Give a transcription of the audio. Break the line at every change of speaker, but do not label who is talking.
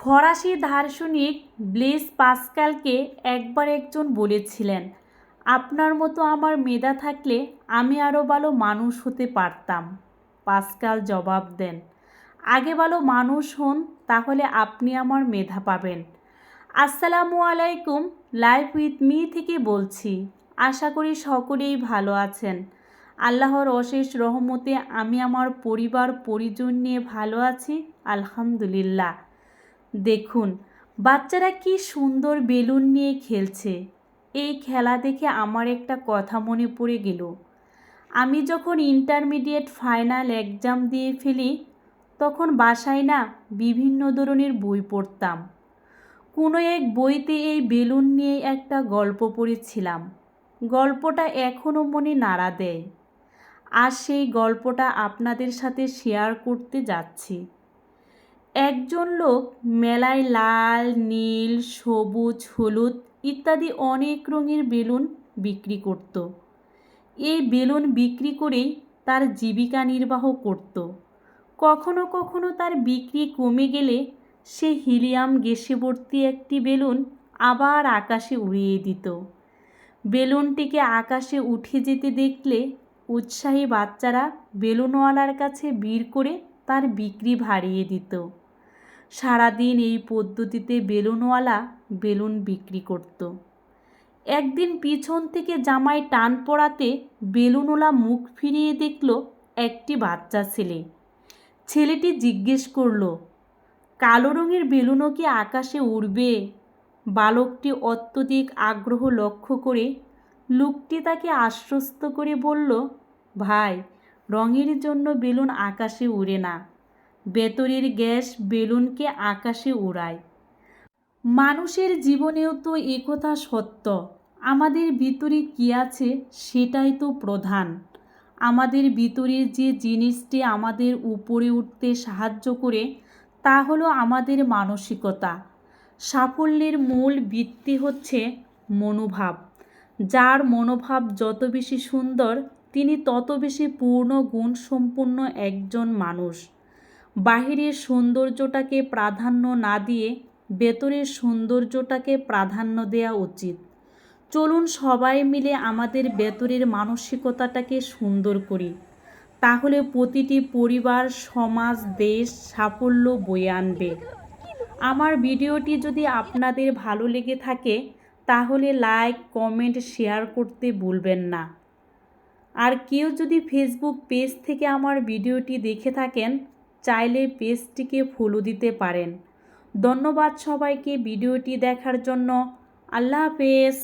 ফরাসি দার্শনিক ব্লেজ পাস্কালকে একবার একজন বলেছিলেন, আপনার মতো আমার মেধা থাকলে আমি আরও ভালো মানুষ হতে পারতাম। পাস্কাল জবাব দেন, আগে ভালো মানুষ হন, তাহলে আপনি আমার মেধা পাবেন। আসসালামু আলাইকুম, লাইফ উইথ মি থেকে বলছি। আশা করি সকলেই ভালো আছেন। আল্লাহর অশেষ রহমতে আমি আমার পরিবার পরিজন নিয়ে ভালো আছি, আলহামদুলিল্লাহ। দেখুন, বাচ্চারা কি সুন্দর বেলুন নিয়ে খেলছে। এই খেলা দেখে আমার একটা কথা মনে পড়ে গেল। আমি যখন ইন্টারমিডিয়েট ফাইনাল এক্সাম দিয়ে ফেলি, তখন বাসায় না বিভিন্ন ধরনের বই পড়তাম। কোনো এক বইতে এই বেলুন নিয়ে একটা গল্প পড়েছিলাম। গল্পটা এখনও মনে নাড়া দেয়। আর সেই গল্পটা আপনাদের সাথে শেয়ার করতে যাচ্ছি। একজন লোক মেলায় লাল, নীল, সবুজ, হলুদ ইত্যাদি অনেক রঙের বেলুন বিক্রি করত। এই বেলুন বিক্রি করেই তার জীবিকা নির্বাহ করত। কখনো কখনো তার বিক্রি কমে গেলে সে হিলিয়াম গ্যাসে ভর্তি একটি বেলুন আবার আকাশে উড়িয়ে দিত। বেলুনটিকে আকাশে উঠে যেতে দেখলে উৎসাহী বাচ্চারা বেলুনওয়ালার কাছে ভিড় করে তার বিক্রি বাড়িয়ে দিত। সারাদিন এই পদ্ধতিতে বেলুনওয়ালা বেলুন বিক্রি করত। একদিন পিছন থেকে জামায় টান পড়াতে বেলুনওয়ালা মুখ ফিরিয়ে দেখল একটি বাচ্চা ছেলে। ছেলেটি জিজ্ঞেস করল, কালো রঙের বেলুনও কি আকাশে উড়বে? বালকটি অত্যধিক আগ্রহ লক্ষ্য করে লোকটি তাকে আশ্বস্ত করে বলল, ভাই, রঙের জন্য বেলুন আকাশে উড়ে না, ভেতরের গ্যাস বেলুনকে আকাশে উড়ায়। মানুষের জীবনেও তো একথা সত্য। আমাদের ভিতরে কী আছে সেটাই তো প্রধান। আমাদের ভিতরের যে জিনিসটি আমাদের উপরে উঠতে সাহায্য করে তা হলো আমাদের মানসিকতা। সাফল্যের মূল ভিত্তি হচ্ছে মনোভাব। যার মনোভাব যত বেশি সুন্দর, তিনি তত বেশি পূর্ণ গুণসম্পন্ন একজন মানুষ। বাহিরের সৌন্দর্যটাকে প্রাধান্য না দিয়ে ভেতরের সৌন্দর্যটাকে প্রাধান্য দেওয়া উচিত। চলুন সবাই মিলে আমাদের ভেতরের মানসিকতাটাকে সুন্দর করি। তাহলে প্রতিটি পরিবার, সমাজ, দেশ সাফল্য বয়ে আনবে। আমার ভিডিওটি যদি আপনাদের ভালো লেগে থাকে তাহলে লাইক, কমেন্ট, শেয়ার করতে ভুলবেন না। আর কেউ যদি ফেসবুক পেজ থেকে আমার ভিডিওটি দেখে থাকেন, চাইলে পেজটিকে ফলো দিতে পারেন। ধন্যবাদ সবাইকে ভিডিওটি দেখার জন্য। আল্লাহ হাফেজ।